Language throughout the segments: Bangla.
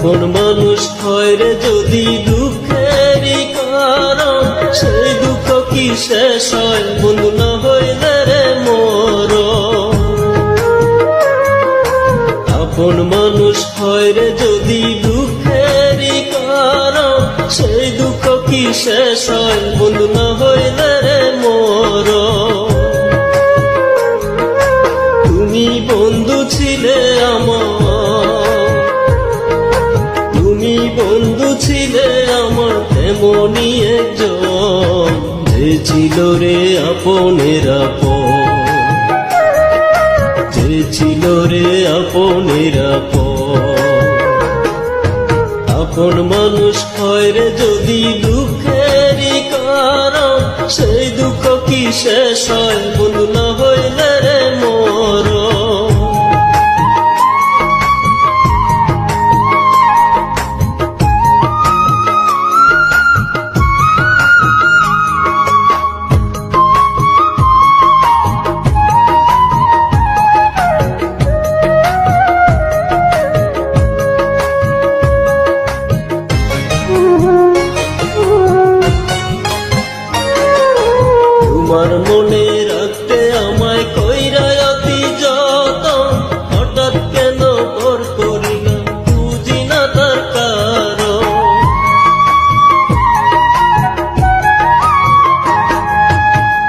আপন মানুষ হয় রে যদি দুঃখেরই কারণ, সেই দুঃখ কি শেষ হয় বন্ধু না হইলে রে মোর। আপন মানুষ হয় রে যদি দুঃখেরই কারণ, সেই দুঃখ কি শেষ হয় বন্ধু না হইলে রে মোর। তুমি বন্ধু ছিলে আমার, তুমি বন্ধু ছিলে আমার তেমনি একজন, যে ছিল রে আপনের আপন, যে ছিল রে আপনের আপন। আপন মানুষ হয় রে যদি দুঃখেরই কারণ, সেই দুঃখ কি শেষ হয় বন্ধু না হইলে রে মোর। তোমার মনে রাখতে আমায় কইরা অতি যতন, হঠাৎ কেন পর করিলাম বুঝি না তার কারণ।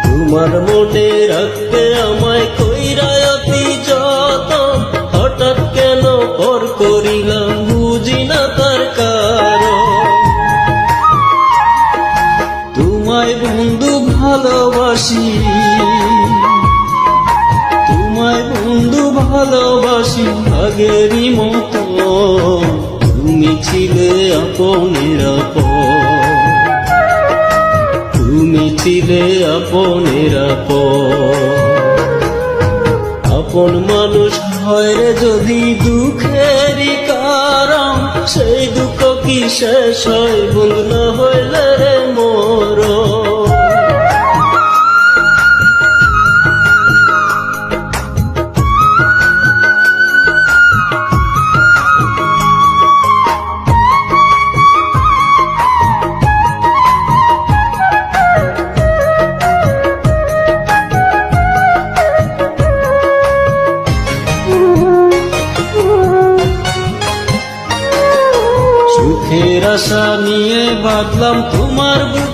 তোমার মনে রাখতে আমায় কইরা অতি যতন, হঠাৎ কেন পর করিলাম বুঝি না তার কারণ। তোমায় বন্ধু ভালোবাসি, তোমায় বন্ধু ভালোবাসি আগেরই মতো, তুমি ছিলে আপনের আপন, তুমি ছিলে আপনের আপন। আপন মানুষ হয় রে যদি দুঃখেরই কারণ, সেই দুঃখ কি শেষ হয় বন্ধু না হইলে রে মোর। সুখের আশা নিয়ে বাঁধলাম তোমার বুকে